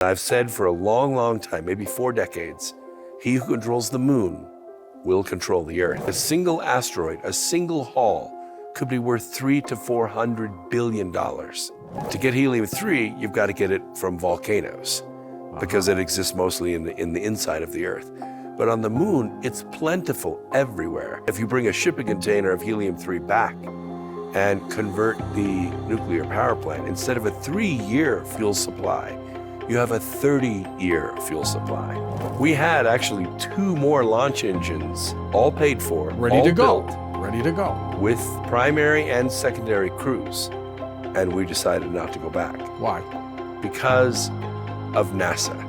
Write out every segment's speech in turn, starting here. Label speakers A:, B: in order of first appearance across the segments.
A: I've said for a long, long time, maybe 4 decades, he who controls the moon will control the earth. A single asteroid, a single haul, could be worth $300 to $400 billion. To get helium-3, you've got to get it from volcanoes because it exists mostly in the inside of the earth. But on the moon, it's plentiful everywhere. If you bring a shipping container of helium-3 back and convert the nuclear power plant, instead of a 3-year fuel supply, you have a 30-year fuel supply. We had actually 2 more launch engines, all paid for,
B: ready to go, ready to go,
A: with primary and secondary crews, and we decided not to go back.
B: Why?
A: Because of NASA.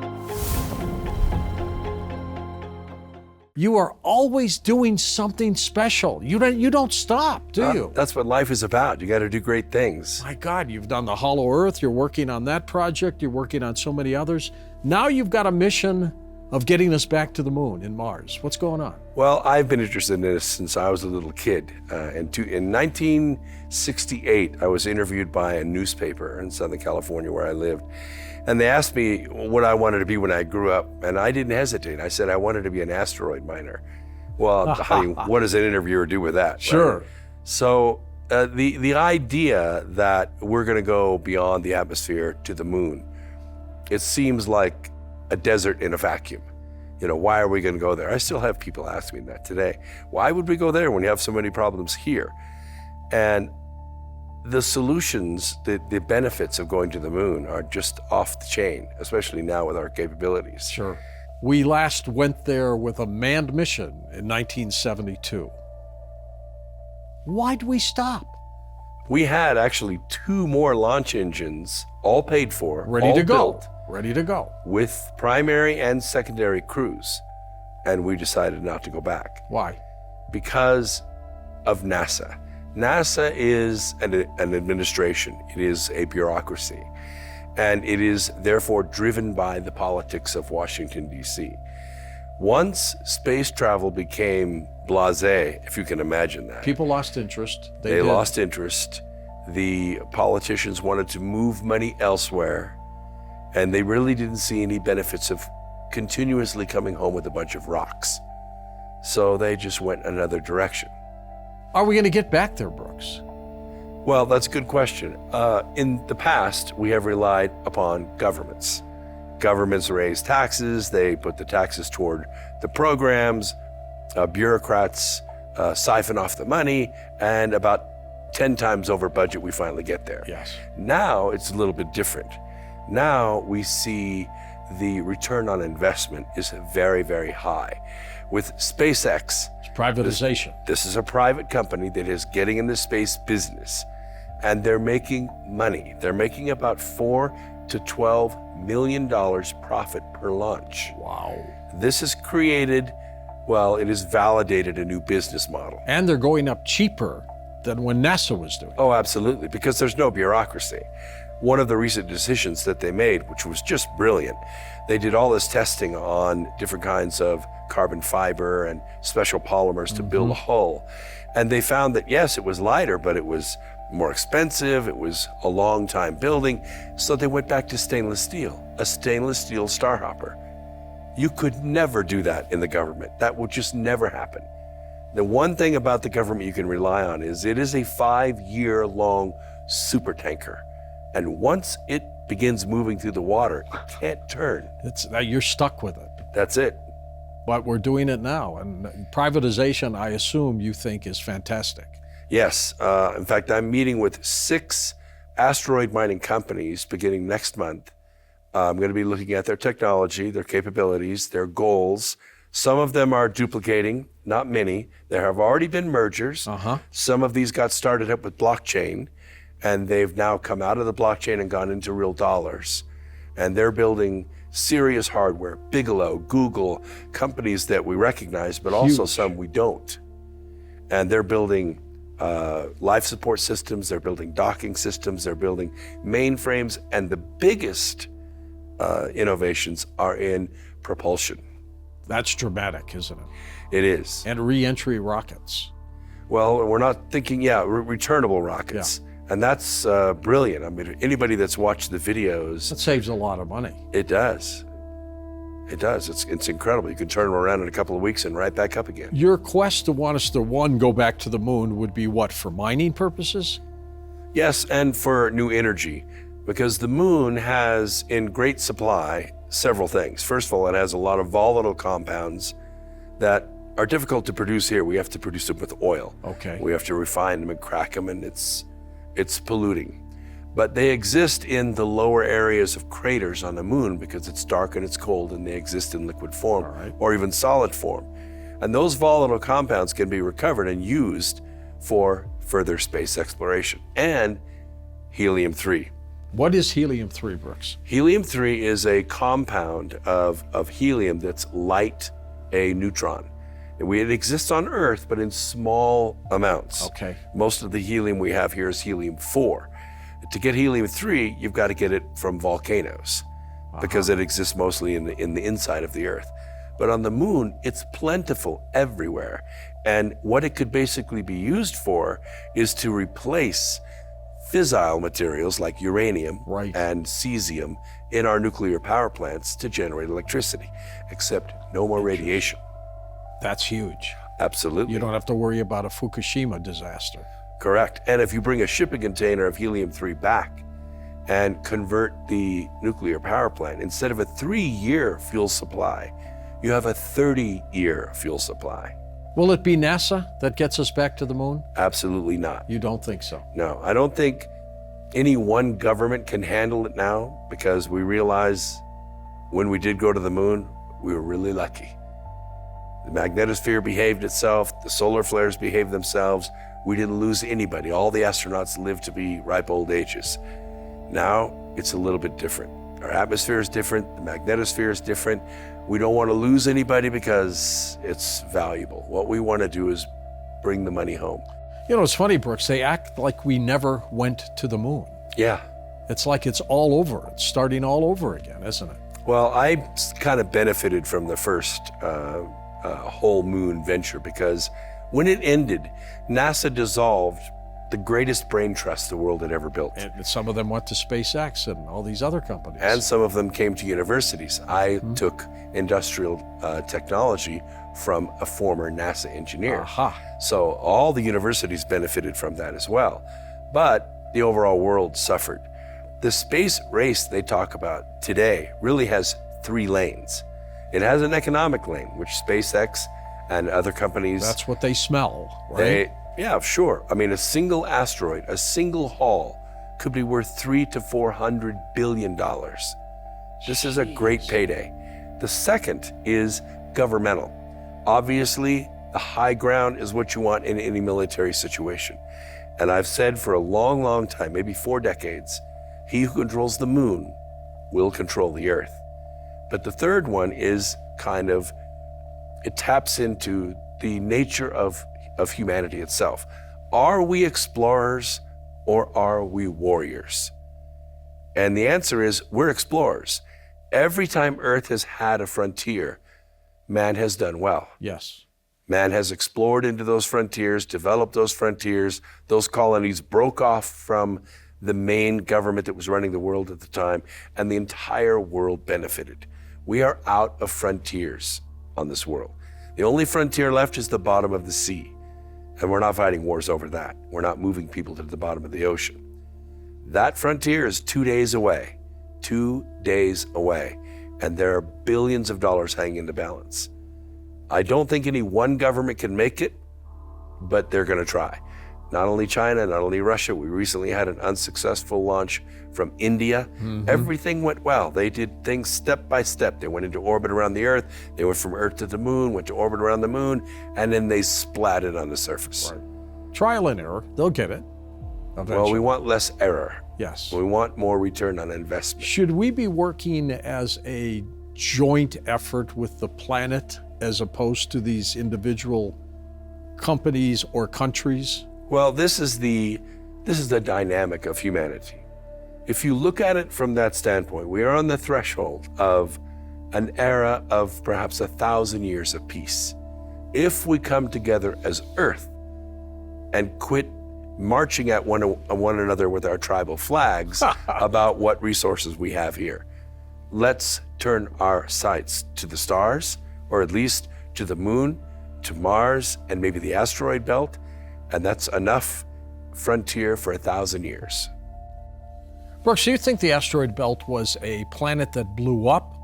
B: You are always doing something special. You don't stop, do you?
A: That's what life is about. You got to do great things.
B: My God, you've done the Hollow Earth. You're working on that project. You're working on so many others. Now you've got a mission of getting us back to the moon and Mars. What's going on?
A: Well, I've been interested in this since I was a little kid. In 1968, I was interviewed by a newspaper in Southern California where I lived. And they asked me what I wanted to be when I grew up, and I didn't hesitate. I said I wanted to be an asteroid miner. Well, honey, what does an interviewer do with that?
B: Sure.
A: Right? So the idea that we're going to go beyond the atmosphere to the moon, it seems like a desert in a vacuum. You know, why are we going to go there? I still have people ask me that today. Why would we go there when you have so many problems here? And the solutions, the benefits of going to the moon are just off the chain, especially now with our capabilities.
B: Sure. We last went there with a manned mission in 1972. Why'd we stop?
A: We had actually 2 more launch engines, all paid for,
B: ready to go,
A: built,
B: ready to go,
A: with primary and secondary crews, and we decided not to go back.
B: Why?
A: Because of NASA. NASA is an administration. It is a bureaucracy. And it is therefore driven by the politics of Washington, D.C. Once space travel became blasé, if you can imagine that.
B: People lost interest.
A: They lost interest. The politicians wanted to move money elsewhere, and they really didn't see any benefits of continuously coming home with a bunch of rocks. So they just went another direction.
B: Are we going to get back there, Brooks?
A: Well, that's a good question. In the past, we have relied upon governments. Governments raise taxes, they put the taxes toward the programs, bureaucrats siphon off the money, and about 10 times over budget, we finally get there.
B: Yes.
A: Now, it's a little bit different. Now, we see the return on investment is very, very high. With SpaceX,
B: it's privatization.
A: This is a private company that is getting in the space business, and they're making money. They're making about $4 to $12 million profit per launch.
B: Wow.
A: This has created, well, it has validated a new business model.
B: And they're going up cheaper than when NASA was doing it.
A: Oh, absolutely, because there's no bureaucracy. One of the recent decisions that they made, which was just brilliant, they did all this testing on different kinds of carbon fiber and special polymers to build a hull. And they found that, yes, it was lighter, but it was more expensive. It was a long time building. So they went back to stainless steel, a stainless steel starhopper. You could never do that in the government. That would just never happen. The one thing about the government you can rely on is it is a 5-year-long super tanker. And once it begins moving through the water, it can't turn.
B: You're stuck with it.
A: That's it.
B: But we're doing it now. And privatization, I assume you think is fantastic.
A: Yes. In fact, I'm meeting with 6 asteroid mining companies beginning next month. I'm going to be looking at their technology, their capabilities, their goals. Some of them are duplicating, not many. There have already been mergers. Some of these got started up with blockchain, and they've now come out of the blockchain and gone into real dollars. And they're building serious hardware, Bigelow, Google, companies that we recognize, but also some we don't. And they're building life support systems, they're building docking systems, they're building mainframes, and the biggest innovations are in propulsion.
B: That's dramatic, isn't it?
A: It is.
B: And re-entry rockets.
A: Well, we're not thinking, returnable rockets.
B: Yeah.
A: And that's brilliant. I mean, anybody that's watched the videos,
B: That saves a lot of money.
A: it does. It does. It's incredible. You can turn them around in a couple of weeks and right back up again.
B: Your quest to want us to, one, go back to the moon would be what, for mining purposes?
A: Yes, and for new energy, because the moon has in great supply several things. First of all, it has a lot of volatile compounds that are difficult to produce here. We have to produce them with oil.
B: Okay.
A: We have to refine them and crack them, and it's polluting. But they exist in the lower areas of craters on the moon because it's dark and it's cold, and they exist in liquid form or even solid form. And those volatile compounds can be recovered and used for further space exploration. And helium-3.
B: What is helium-3, Brooks?
A: Helium-3 is a compound of helium that's light a neutron. It exists on Earth, but in small amounts.
B: Okay.
A: Most of the helium we have here is helium-4. To get helium-3, you've got to get it from volcanoes because it exists mostly in the inside of the Earth. But on the moon, it's plentiful everywhere. And what it could basically be used for is to replace fissile materials like uranium and cesium in our nuclear power plants to generate electricity, except no more radiation.
B: That's huge.
A: Absolutely.
B: You don't have to worry about a Fukushima disaster.
A: Correct. And if you bring a shipping container of helium-3 back and convert the nuclear power plant, instead of a 3-year fuel supply, you have a 30-year fuel supply.
B: Will it be NASA that gets us back to the moon?
A: Absolutely not.
B: You don't think so?
A: No, I don't think any one government can handle it now, because we realize when we did go to the moon, we were really lucky. The magnetosphere behaved itself, the solar flares behaved themselves. We didn't lose anybody. All the astronauts lived to be ripe old ages. Now it's a little bit different. Our atmosphere is different, the magnetosphere is different. We don't want to lose anybody because it's valuable. What we want to do is bring the money home.
B: You know, it's funny, Brooks, they act like we never went to the moon.
A: Yeah.
B: It's like it's all over. It's starting all over again, isn't it?
A: Well, I kind of benefited from the first whole moon venture, because when it ended, NASA dissolved the greatest brain trust the world had ever built.
B: And some of them went to SpaceX and all these other companies.
A: And some of them came to universities. I took industrial technology from a former NASA engineer. So all the universities benefited from that as well. But the overall world suffered. The space race they talk about today really has 3 lanes. It has an economic lane, which SpaceX and other companies...
B: That's what they smell, right?
A: Yeah, sure. I mean, a single asteroid, a single haul could be worth $300 to $400 billion. This is a great payday. The second is governmental. Obviously, the high ground is what you want in any military situation. And I've said for a long, long time, maybe 4 decades, he who controls the moon will control the Earth. But the third one is it taps into the nature of humanity itself. Are we explorers or are we warriors? And the answer is we're explorers. Every time Earth has had a frontier, man has done well.
B: Yes.
A: Man has explored into those frontiers, developed those frontiers. Those colonies broke off from the main government that was running the world at the time, and the entire world benefited. We are out of frontiers on this world. The only frontier left is the bottom of the sea. And we're not fighting wars over that. We're not moving people to the bottom of the ocean. That frontier is 2 days away. 2 days away. And there are billions of dollars hanging in the balance. I don't think any one government can make it, but they're going to try. Not only China, not only Russia. We recently had an unsuccessful launch from India. Everything went well. They did things step by step. They went into orbit around the Earth. They went from Earth to the moon, went to orbit around the moon, and then they splatted on the surface.
B: Right. Trial and error. They'll get it eventually.
A: Well, we want less error.
B: Yes.
A: We want more return on investment.
B: Should we be working as a joint effort with the planet as opposed to these individual companies or countries?
A: Well, this is the dynamic of humanity. If you look at it from that standpoint, we are on the threshold of an era of perhaps 1,000 years of peace. If we come together as Earth and quit marching at one another with our tribal flags about what resources we have here. Let's turn our sights to the stars, or at least to the moon, to Mars, and maybe the asteroid belt, and that's enough frontier for 1,000 years.
B: Brooks, do you think the asteroid belt was a planet that blew up,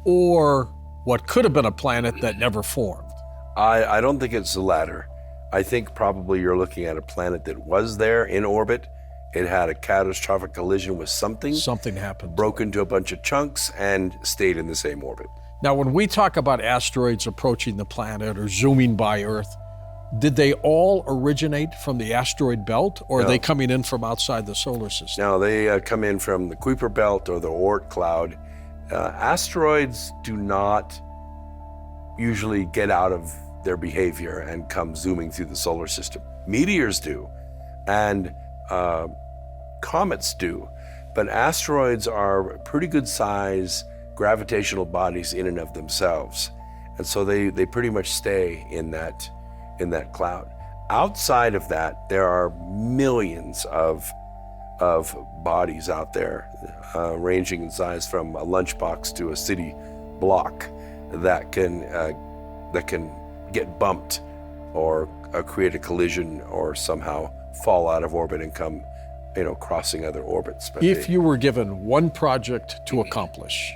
B: or what could have been a planet that never formed?
A: I don't think it's the latter. I think probably you're looking at a planet that was there in orbit. It had a catastrophic collision with something.
B: Something happened.
A: Broke into a bunch of chunks and stayed in the same orbit.
B: Now, when we talk about asteroids approaching the planet or zooming by Earth, did they all originate from the asteroid belt, or are they coming in from outside the solar system?
A: No, they come in from the Kuiper belt or the Oort cloud. Asteroids do not usually get out of their behavior and come zooming through the solar system. Meteors do, and comets do, but asteroids are pretty good size gravitational bodies in and of themselves. And so they pretty much stay in that cloud. Outside of that, there are millions of bodies out there, ranging in size from a lunchbox to a city block, that can get bumped or create a collision or somehow fall out of orbit and come, crossing other orbits. But
B: if you were given one project to accomplish,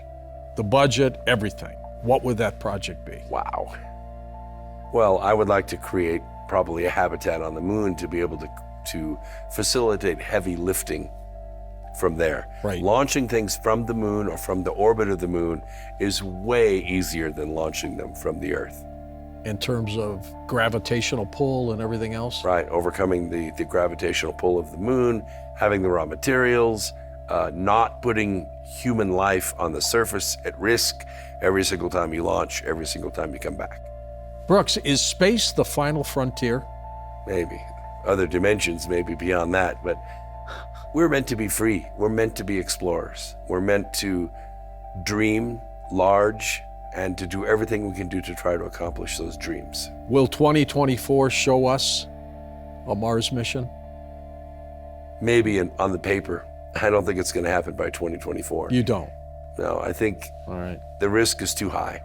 B: the budget, everything, what would that project be?
A: Wow. Well, I would like to create probably a habitat on the moon to be able to facilitate heavy lifting from there.
B: Right.
A: Launching things from the moon or from the orbit of the moon is way easier than launching them from the Earth.
B: In terms of gravitational pull and everything else?
A: Right, overcoming the gravitational pull of the moon, having the raw materials, not putting human life on the surface at risk every single time you launch, every single time you come back.
B: Brooks, is space the final frontier?
A: Maybe. Other dimensions maybe beyond that, but we're meant to be free. We're meant to be explorers. We're meant to dream large and to do everything we can do to try to accomplish those dreams.
B: Will 2024 show us a Mars mission?
A: Maybe on the paper. I don't think it's going to happen by 2024.
B: You don't?
A: No, I think
B: All right.
A: the risk is too high.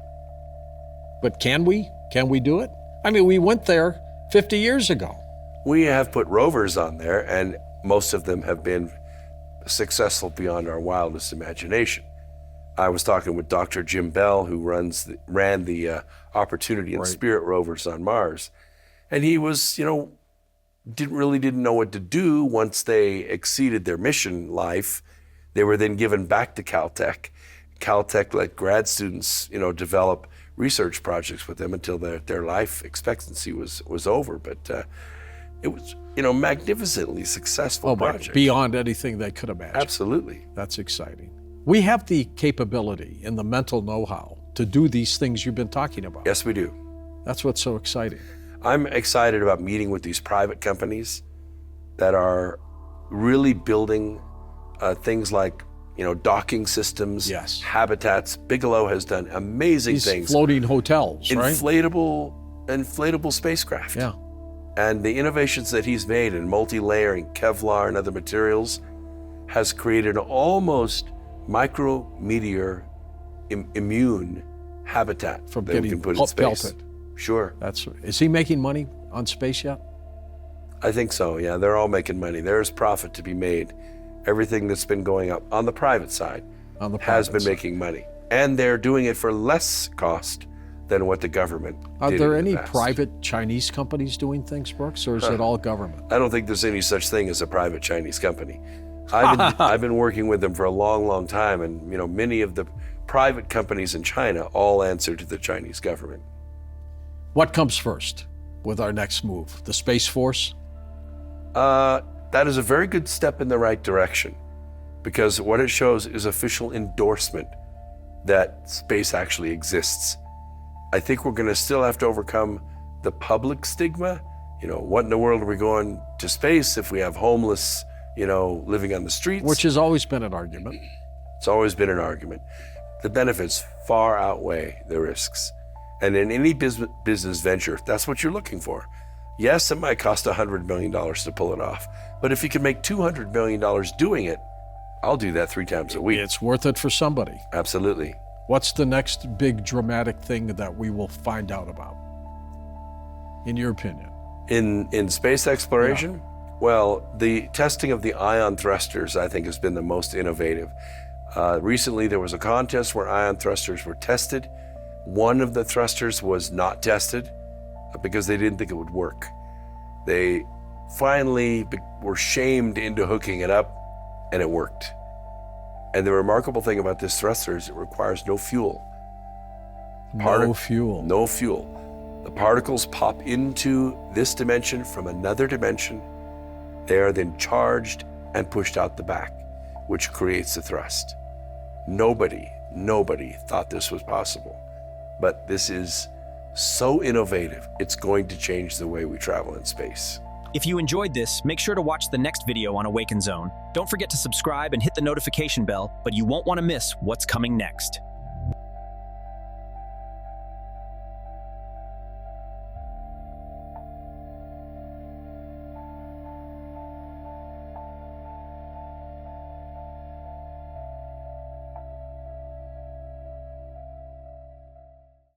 B: But can we? Can we do it? I mean, we went there 50 years ago.
A: We have put rovers on there, and most of them have been successful beyond our wildest imagination. I was talking with Dr. Jim Bell, who ran the Opportunity and Spirit rovers on Mars, and he was, didn't know what to do once they exceeded their mission life. They were then given back to Caltech. Caltech let grad students, develop research projects with them until their life expectancy was over. But it was, magnificently successful project.
B: Beyond anything they could imagine.
A: Absolutely.
B: That's exciting. We have the capability and the mental know-how to do these things you've been talking about.
A: Yes, we do.
B: That's what's so exciting.
A: I'm excited about meeting with these private companies that are really building things like, docking systems,
B: Yes.
A: habitats. Bigelow has done amazing
B: These
A: things.
B: floating hotels, right?
A: Inflatable spacecraft.
B: Yeah.
A: And the innovations that he's made in multi-layering Kevlar and other materials has created an almost micrometeor immune habitat
B: From
A: that we
B: getting
A: can put in space.
B: pelted.
A: Sure.
B: Is he making money on space yet?
A: I think so, yeah. They're all making money. There's profit to be made. Everything that's been going up on the private side has been making money. And they're doing it for less cost than what the government
B: Are
A: did
B: there
A: in the
B: any
A: past.
B: private Chinese companies doing things, Brooks, or is it all government?
A: I don't think there's any such thing as a private Chinese company. I've been working with them for a long, long time, and many of the private companies in China all answer to the Chinese government.
B: What comes first with our next move? The Space Force?
A: That is a very good step in the right direction, because what it shows is official endorsement that space actually exists. I think we're going to still have to overcome the public stigma. What in the world are we going to space if we have homeless, living on the streets?
B: Which has always been an argument.
A: It's always been an argument. The benefits far outweigh the risks. And in any business venture, that's what you're looking for. Yes, it might cost $100 million to pull it off, but if you can make $200 million doing it, I'll do that 3 times a week.
B: It's worth it for somebody.
A: Absolutely.
B: What's the next big dramatic thing that we will find out about, in your opinion?
A: In space exploration? Well, the testing of the ion thrusters, I think, has been the most innovative. Recently, there was a contest where ion thrusters were tested. One of the thrusters was not tested because they didn't think it would work. They finally were shamed into hooking it up, and it worked. And the remarkable thing about this thruster is it requires no fuel.
B: No fuel.
A: No fuel. The particles pop into this dimension from another dimension. They are then charged and pushed out the back, which creates the thrust. Nobody thought this was possible. But this is so innovative, it's going to change the way we travel in space.
C: If you enjoyed this, make sure to watch the next video on AwakenZone. Don't forget to subscribe and hit the notification bell, but you won't want to miss what's coming next.